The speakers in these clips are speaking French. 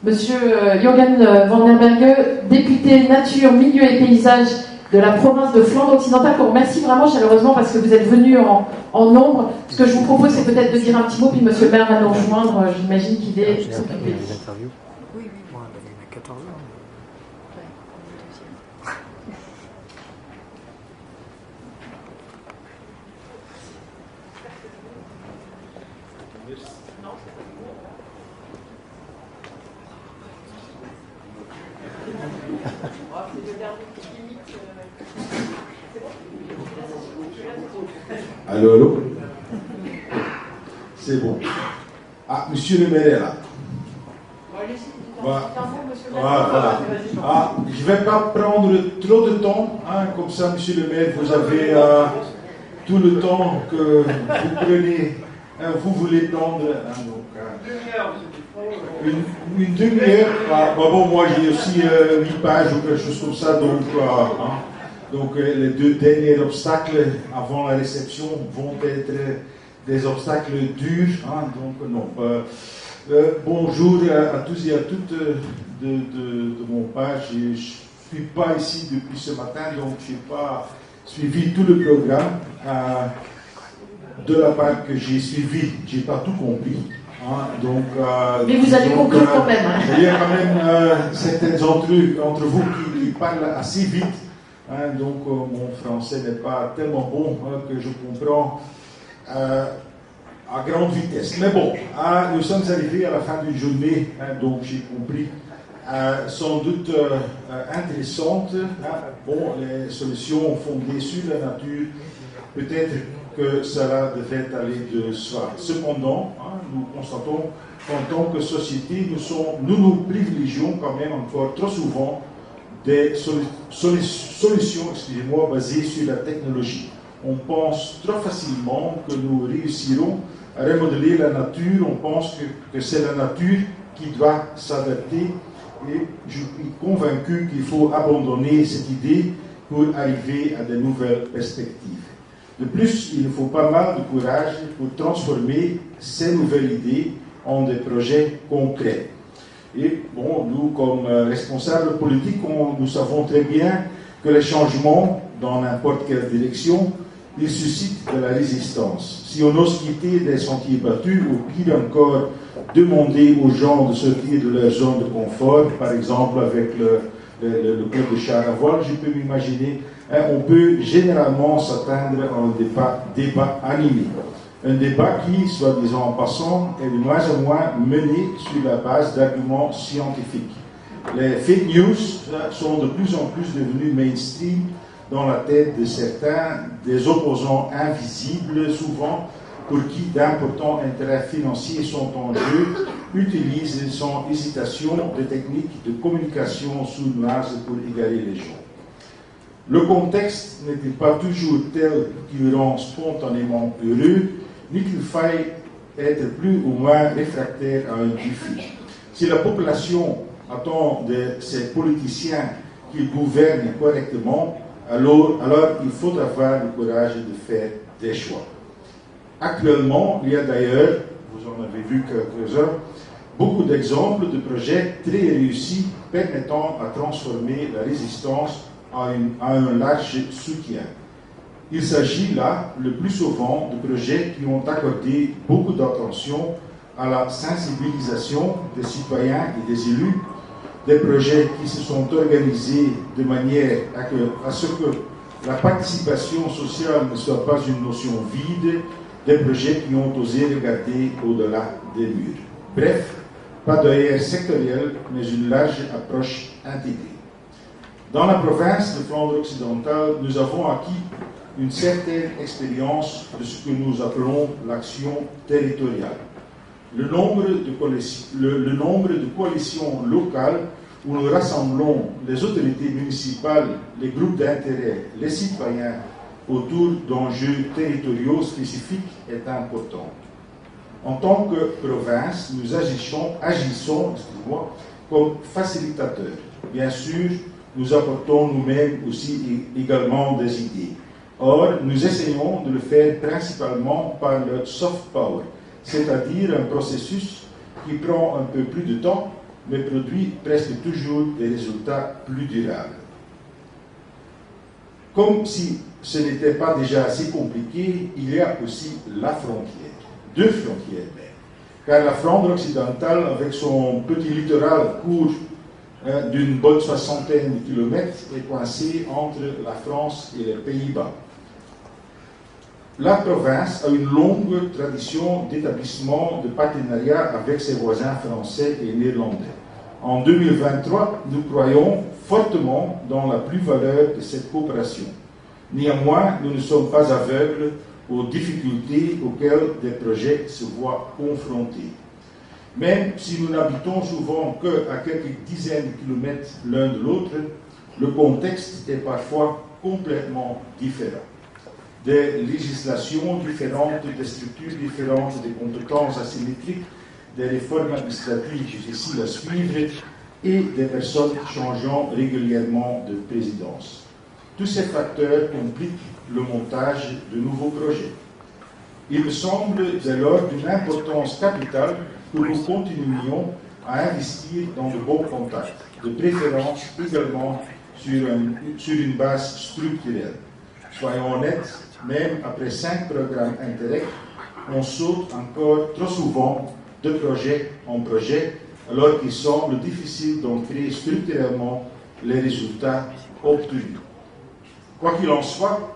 Monsieur Jürgen van der Berge, député Nature, Milieu et Paysage de la province de Flandre occidentale, qu'on remercie vraiment chaleureusement parce que vous êtes venu en nombre. Ce que je vous propose, c'est peut-être de dire un petit mot, puis monsieur le maire va nous rejoindre. J'imagine qu'il est occupé. Oui, oui. Bon, il y en a 14 ans. Allô, allô? C'est bon. Ah, monsieur le maire est là. Voilà. Ah, je ne vais pas prendre trop de temps, hein, comme ça, monsieur le maire, vous avez tout le temps que vous prenez, hein, vous voulez prendre. Hein, donc, une demi-heure. Bon, moi j'ai aussi 8 pages ou quelque chose comme ça, donc. Donc les 2 derniers obstacles avant la réception vont être des obstacles durs. Hein, donc non. Bonjour à tous et à toutes de mon part. Je ne suis pas ici depuis ce matin, donc je n'ai pas suivi tout le programme. De la part que j'ai suivi, je n'ai pas tout compris. Hein, donc, mais vous avez compris quand même. Il y a quand même certains d'entre vous qui parlent assez vite. Hein, donc mon français n'est pas tellement bon que je comprends à grande vitesse. Mais bon, nous sommes arrivés à la fin d'une journée, donc j'ai compris, sans doute intéressante. Bon, les solutions fondées sur la nature, peut-être que cela devait aller de soi. Cependant, nous constatons qu'en tant que société, nous privilégions quand même encore trop souvent des solutions, excusez-moi, basées sur la technologie. On pense trop facilement que nous réussirons à remodeler la nature, on pense que c'est la nature qui doit s'adapter, et je suis convaincu qu'il faut abandonner cette idée pour arriver à de nouvelles perspectives. De plus, il nous faut pas mal de courage pour transformer ces nouvelles idées en des projets concrets. Et bon, nous, comme responsables politiques, nous savons très bien que les changements, dans n'importe quelle direction, ils suscitent de la résistance. Si on ose quitter des sentiers battus, ou pire encore, demander aux gens de sortir de leur zone de confort, par exemple avec le club de char à voile, je peux m'imaginer, on peut généralement s'attendre à un débat animé. Un débat qui, soit disant en passant, est de moins en moins mené sur la base d'arguments scientifiques. Les fake news sont de plus en plus devenus mainstream dans la tête de certains, des opposants invisibles souvent, pour qui d'importants intérêts financiers sont en jeu, utilisent sans hésitation des techniques de communication sournoises pour égarer les gens. Le contexte n'est-il pas toujours tel qui le rend spontanément heureux, ni qu'il faille être plus ou moins réfractaire à un défi. Si la population attend de ces politiciens qu'ils gouvernent correctement, alors il faut avoir le courage de faire des choix. Actuellement, il y a d'ailleurs, vous en avez vu quelques-uns, beaucoup d'exemples de projets très réussis permettant à transformer la résistance à un large soutien. Il s'agit là, le plus souvent, de projets qui ont accordé beaucoup d'attention à la sensibilisation des citoyens et des élus, des projets qui se sont organisés de manière à ce que la participation sociale ne soit pas une notion vide, des projets qui ont osé regarder au-delà des murs. Bref, pas d'œil sectoriel, mais une large approche intégrée. Dans la province de Flandre occidentale, nous avons acquis une certaine expérience de ce que nous appelons l'action territoriale. Le nombre de coalitions locales où nous rassemblons les autorités municipales, les groupes d'intérêt, les citoyens autour d'enjeux territoriaux spécifiques est important. En tant que province, nous agissons comme facilitateurs. Bien sûr, nous apportons nous-mêmes aussi également des idées. Or, nous essayons de le faire principalement par le soft power, c'est-à-dire un processus qui prend un peu plus de temps, mais produit presque toujours des résultats plus durables. Comme si ce n'était pas déjà assez compliqué, il y a aussi la frontière, deux frontières même. Car la Flandre occidentale, avec son petit littoral court d'une bonne soixantaine de kilomètres, est coincée entre la France et les Pays-Bas. La province a une longue tradition d'établissement de partenariat avec ses voisins français et néerlandais. En 2023, nous croyons fortement dans la plus-valeur de cette coopération. Néanmoins, nous ne sommes pas aveugles aux difficultés auxquelles des projets se voient confrontés. Même si nous n'habitons souvent qu'à quelques dizaines de kilomètres l'un de l'autre, le contexte est parfois complètement différent. Des législations différentes, des structures différentes, des compétences asymétriques, des réformes administratives difficiles à suivre et des personnes changeant régulièrement de présidence. Tous ces facteurs compliquent le montage de nouveaux projets. Il me semble dès lors d'une importance capitale que nous continuions à investir dans de bons contacts, de préférence également sur une base structurelle. Soyons honnêtes, même après 5 programmes Interreg, on saute encore trop souvent de projet en projet, alors qu'il semble difficile d'ancrer structurellement les résultats obtenus. Quoi qu'il en soit,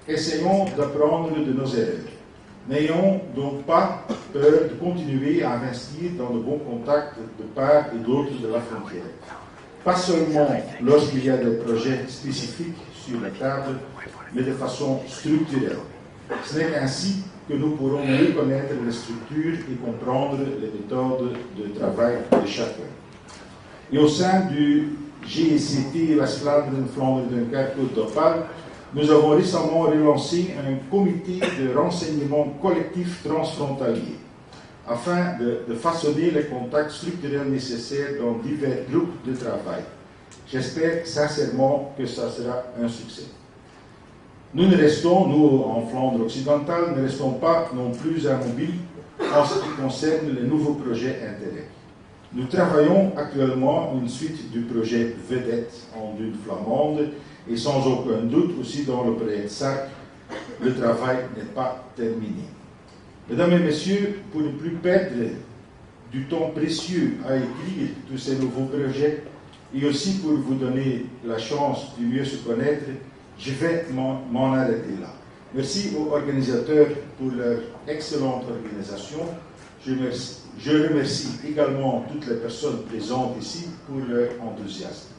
essayons d'apprendre de nos erreurs. N'ayons donc pas peur de continuer à investir dans de bons contacts de part et d'autre de la frontière. Pas seulement lorsqu'il y a des projets spécifiques sur la table, mais de façon structurelle. Ce n'est qu'ainsi que nous pourrons mieux connaître les structures et comprendre les méthodes de travail de chacun. Et au sein du GECT West-Vlaanderen, Flandre, Dunkerque, Côte d'Opale, nous avons récemment relancé un comité de renseignement collectif transfrontalier afin de façonner les contacts structurels nécessaires dans divers groupes de travail. J'espère sincèrement que ça sera un succès. Nous, en Flandre occidentale, ne restons pas non plus immobiles en ce qui concerne les nouveaux projets Interreg. Nous travaillons actuellement une suite du projet Vedette en dune flamande et sans aucun doute aussi dans le projet SAC, le travail n'est pas terminé. Mesdames et messieurs, pour ne plus perdre du temps précieux à écrire tous ces nouveaux projets et aussi pour vous donner la chance de mieux se connaître, je vais m'en arrêter là. Merci aux organisateurs pour leur excellente organisation. Je remercie également toutes les personnes présentes ici pour leur enthousiasme.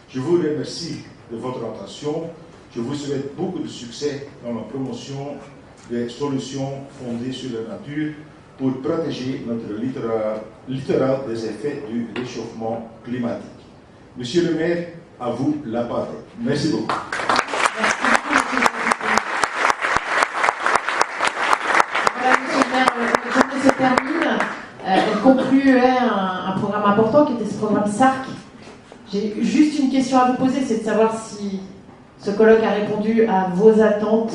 Je vous remercie de votre attention. Je vous souhaite beaucoup de succès dans la promotion des solutions fondées sur la nature pour protéger notre littoral des effets du réchauffement climatique. Monsieur le maire, à vous la parole. Merci beaucoup. Voilà, monsieur le maire, la journée se termine. Elle concluait un programme important qui était ce programme SARC. J'ai juste une question à vous poser, c'est de savoir si ce colloque a répondu à vos attentes.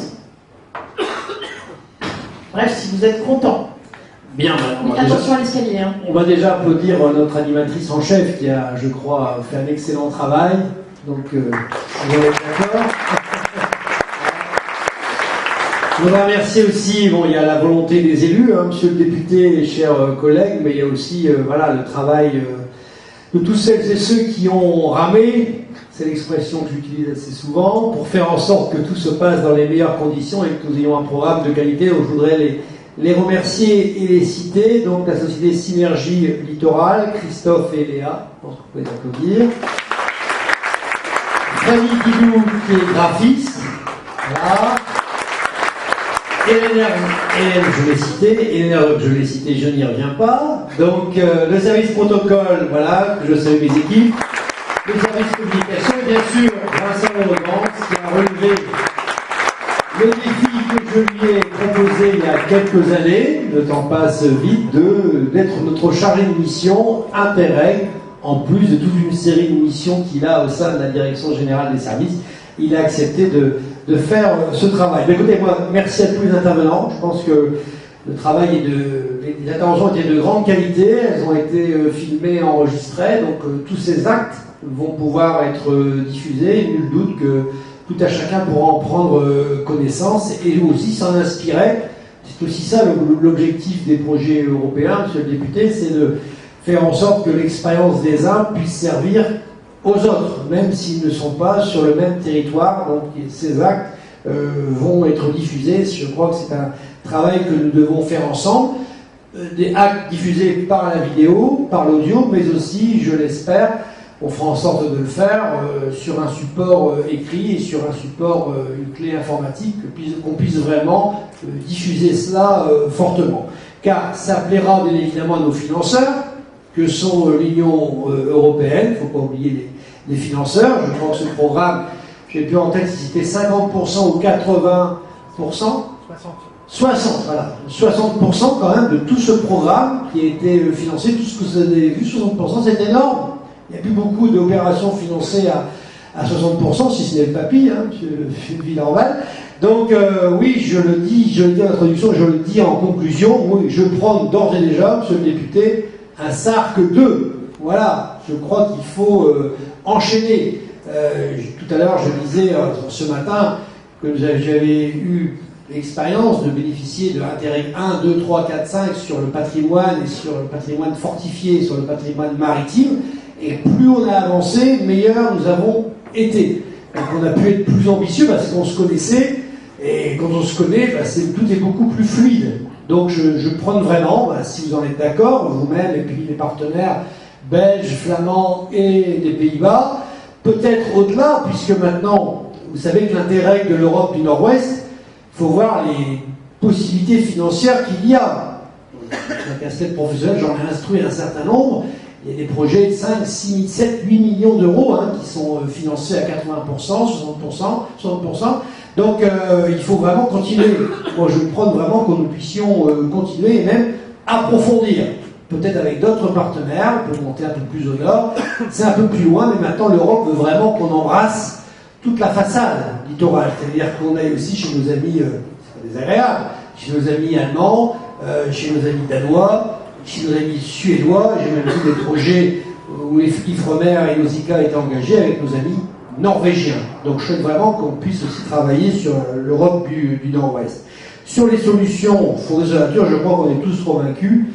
Bref, si vous êtes content. Bien, attention à l'escalier. Hein. On va déjà applaudir notre animatrice en chef qui a, je crois, fait un excellent travail. Donc, vous allez être d'accord. On va remercier aussi, bon, il y a la volonté des élus, hein, monsieur le député et chers collègues, mais il y a aussi voilà, le travail de tous celles et ceux qui ont ramé, c'est l'expression que j'utilise assez souvent, pour faire en sorte que tout se passe dans les meilleures conditions et que nous ayons un programme de qualité. Donc, je voudrais les remercier et les citer. Donc la société Synergie Littorale, Christophe et Léa, je pense que vous pouvez applaudir. Fanny Guidou qui est graphiste, voilà. Hélène, je l'ai cité, Hélène, je l'ai cité, je n'y reviens pas. Donc le service protocole, voilà, que je salue mes équipes. Le service communication et bien sûr Vincent Laurent qui a relevé le défi que je lui ai proposé il y a quelques années, le temps passe vite, d'être notre chargé de mission Interreg, en plus de toute une série de missions qu'il a au sein de la Direction Générale des Services. Il a accepté de faire ce travail. Mais écoutez, moi, merci à tous les intervenants. Je pense que le travail est les interventions étaient de grande qualité, elles ont été filmées, enregistrées, donc tous ces actes vont pouvoir être diffusés. Nul doute que tout à chacun pourra en prendre connaissance et aussi s'en inspirer. C'est aussi ça l'objectif des projets européens, monsieur le député, c'est de faire en sorte que l'expérience des uns puisse servir aux autres, même s'ils ne sont pas sur le même territoire. Donc ces actes vont être diffusés. Je crois que c'est un travail que nous devons faire ensemble. Des actes diffusés par la vidéo, par l'audio, mais aussi, je l'espère, on fera en sorte de le faire sur un support écrit et sur un support, une clé informatique, qu'on puisse vraiment diffuser cela fortement. Car ça plaira bien évidemment à nos financeurs, que sont l'Union européenne, il ne faut pas oublier les financeurs. Je crois que ce programme, j'ai plus en tête si c'était 50% ou 80%. 60, voilà. 60% quand même de tout ce programme qui a été financé, tout ce que vous avez vu, 60%, c'est énorme. Il n'y a plus beaucoup d'opérations financées à 60%, si ce n'est le papy, hein, M. Villarval. Donc oui, je le dis en introduction, je le dis en conclusion, oui, je prends d'ores et déjà, M. le député, un SARC 2. Voilà, je crois qu'il faut enchaîner. Tout à l'heure, je disais ce matin que j'avais eu l'expérience de bénéficier de l'intérêt 1, 2, 3, 4, 5 sur le patrimoine et sur le patrimoine fortifié, sur le patrimoine maritime. Et plus on a avancé, meilleur nous avons été. Donc on a pu être plus ambitieux parce qu'on se connaissait. Et quand on se connaît, tout est beaucoup plus fluide. Donc je prône vraiment, si vous en êtes d'accord, vous-même et puis les partenaires belges, flamands et des Pays-Bas, peut-être au-delà, puisque maintenant, vous savez que l'intérêt de l'Europe du Nord-Ouest, il faut voir les possibilités financières qu'il y a. La casquette professionnelle, j'en ai instruit un certain nombre. Il y a des projets de 5, 6, 7, 8 millions d'euros qui sont financés à 80%, 60%. Donc il faut vraiment continuer. Moi je prône vraiment que nous puissions continuer et même approfondir. Peut-être avec d'autres partenaires, on peut monter un peu plus au nord. C'est un peu plus loin, mais maintenant l'Europe veut vraiment qu'on embrasse toute la façade littorale. C'est-à-dire qu'on aille aussi chez nos amis, c'est pas désagréable, chez nos amis allemands, chez nos amis danois, chez nos amis suédois. J'ai même vu des projets où Ifremer et Nausicaa étaient engagés avec nos amis norvégiens. Donc je souhaite vraiment qu'on puisse aussi travailler sur l'Europe du Nord-Ouest. Sur les solutions pour les nature, je crois qu'on est tous convaincus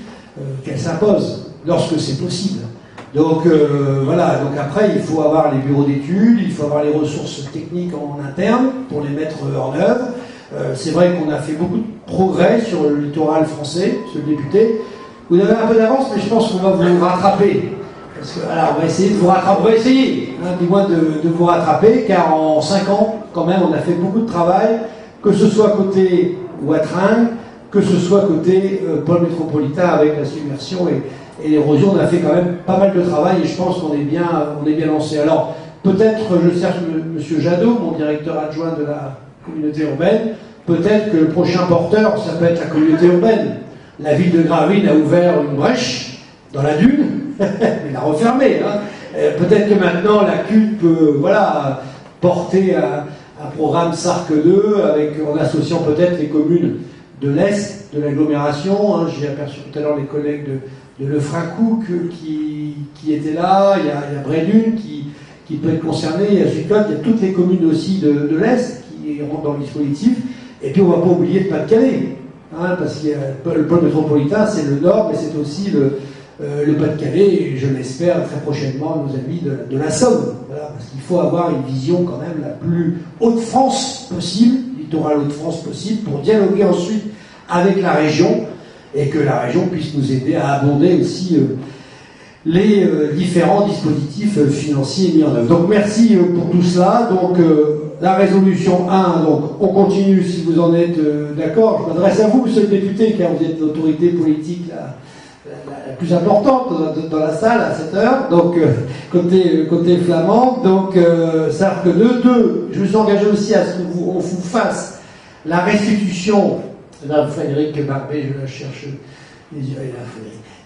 qu'elles s'imposent lorsque c'est possible. Donc voilà, donc après il faut avoir les bureaux d'études, il faut avoir les ressources techniques en interne pour les mettre en œuvre. C'est vrai qu'on a fait beaucoup de progrès sur le littoral français, monsieur le député. Vous avez un peu d'avance, mais je pense qu'on va vous rattraper. Parce que, alors, on va essayer de vous rattraper, on va essayer, du moins de vous rattraper, car en 5 ans, quand même, on a fait beaucoup de travail, que ce soit côté Watrin, que ce soit côté pôle métropolitain avec la submersion et l'érosion. On a fait quand même pas mal de travail et je pense qu'on est bien lancé. Alors, peut-être, je cherche M. Jadot, mon directeur adjoint de la communauté urbaine, peut-être que le prochain porteur, ça peut être la communauté urbaine. La ville de Gravelines a ouvert une brèche dans la dune, il l'a refermée. Peut-être que maintenant la CUP peut porter un programme SARC 2 en associant peut-être les communes de l'Est, de l'agglomération. J'ai aperçu tout à l'heure les collègues de Lefrancouc qui étaient là, il y a Brédune qui peut être concerné, il y a Zuccotte, il y a toutes les communes aussi de l'Est qui rentrent dans le dispositif. Et puis on ne va pas oublier le Pas-de-Calais. Parce que le pôle métropolitain, c'est le Nord, mais c'est aussi le Pas-de-Calais, et je l'espère très prochainement nos amis de la Somme. Voilà, parce qu'il faut avoir une vision quand même la plus Hauts-de-France possible, littoral Hauts-de-France possible, pour dialoguer ensuite avec la région, et que la région puisse nous aider à abonder aussi les différents dispositifs financiers mis en œuvre. Donc merci pour tout cela. Donc la résolution 1, donc on continue si vous en êtes d'accord. Je m'adresse à vous, monsieur le député, car vous êtes l'autorité politique la plus importante dans la salle à cette heure. Donc côté flamand. Donc SARC 2, je me suis engagé aussi à ce qu'on vous fasse la restitution. Là, Frédéric Barbet, je la cherche.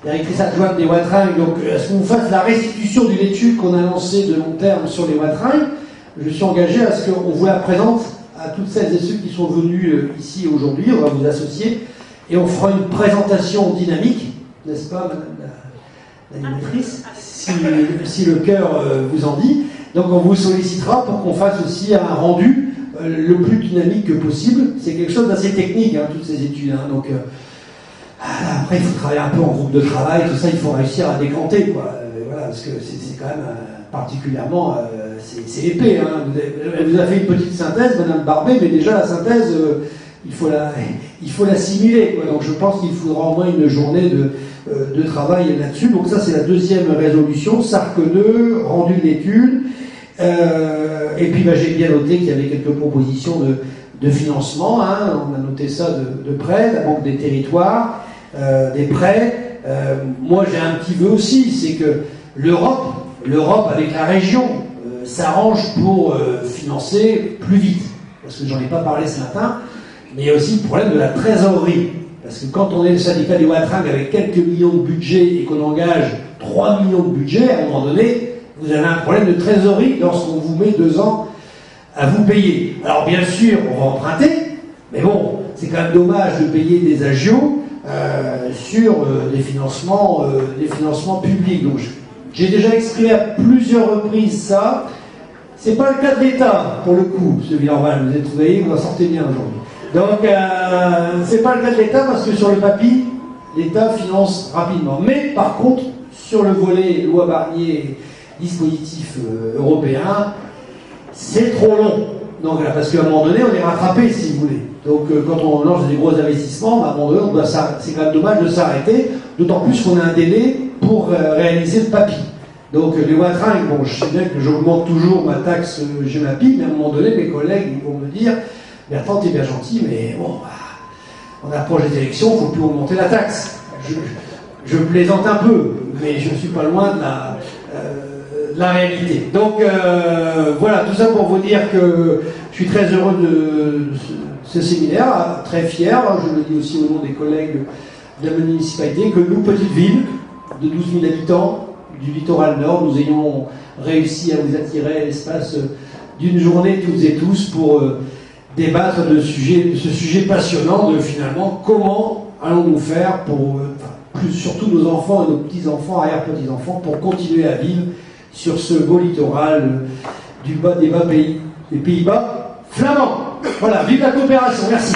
Directrice adjointe des Watrin, donc à ce qu'on fasse la restitution d'une étude qu'on a lancée de long terme sur les Watrin. Je suis engagé à ce qu'on vous la présente à toutes celles et ceux qui sont venus ici aujourd'hui. On va vous associer et on fera une présentation dynamique, n'est-ce pas, madame l'animatrice, si le cœur vous en dit. Donc on vous sollicitera pour qu'on fasse aussi un rendu le plus dynamique que possible. C'est quelque chose d'assez technique, hein, toutes ces études. Hein, donc après, il faut travailler un peu en groupe de travail, tout ça, il faut réussir à décanter, quoi. Voilà, parce que c'est quand même particulièrement, c'est épais. Hein. Elle vous a fait une petite synthèse, Madame Barbet, mais déjà la synthèse, il faut la simuler, quoi. Donc je pense qu'il faudra au moins une journée de travail là-dessus. Donc ça, c'est la deuxième résolution, Sarqueneux, rendu de l'étude. Et puis j'ai bien noté qu'il y avait quelques propositions de financement, hein. On a noté ça de près, la Banque des territoires, des prêts. Moi j'ai un petit vœu aussi, c'est que l'Europe avec la région s'arrange pour financer plus vite. Parce que j'en ai pas parlé ce matin, mais il y a aussi le problème de la trésorerie. Parce que quand on est le syndicat des Watringues avec quelques millions de budget et qu'on engage 3 millions de budget, à un moment donné, vous avez un problème de trésorerie lorsqu'on vous met 2 ans à vous payer. Alors bien sûr, on va emprunter, mais bon, c'est quand même dommage de payer des agios sur des financements publics. Donc j'ai déjà exprimé à plusieurs reprises ça. C'est pas le cas de l'État, pour le coup, M. Villarval, vous voyez, vous en sortez bien aujourd'hui. Donc c'est pas le cas de l'État parce que sur le papier, l'État finance rapidement. Mais par contre, sur le volet loi Barnier, dispositif européen, c'est trop long. Donc, parce qu'à un moment donné, on est rattrapé, si vous voulez. Donc, quand on lance des gros investissements, à un moment donné, c'est quand même dommage de s'arrêter, d'autant plus qu'on a un délai pour réaliser le papier. Donc, les Watringues, bon, je sais bien que j'augmente toujours ma taxe GEMAPI, mais à un moment donné, mes collègues vont me dire « Bertrand, t'es bien gentil, mais bon, on approche des élections, il ne faut plus augmenter la taxe. » Je plaisante un peu, mais je ne suis pas loin de la réalité. Donc voilà, tout ça pour vous dire que je suis très heureux de ce séminaire, très fier, je le dis aussi au nom des collègues de la municipalité, que nous, petite ville de 12 000 habitants du littoral nord, nous ayons réussi à vous attirer à l'espace d'une journée toutes et tous pour débattre de ce sujet passionnant de finalement comment allons-nous faire pour, surtout nos enfants et nos petits-enfants, arrière-petits-enfants, pour continuer à vivre sur ce beau littoral des Pays-Bas flamands. Voilà, vive la coopération, merci.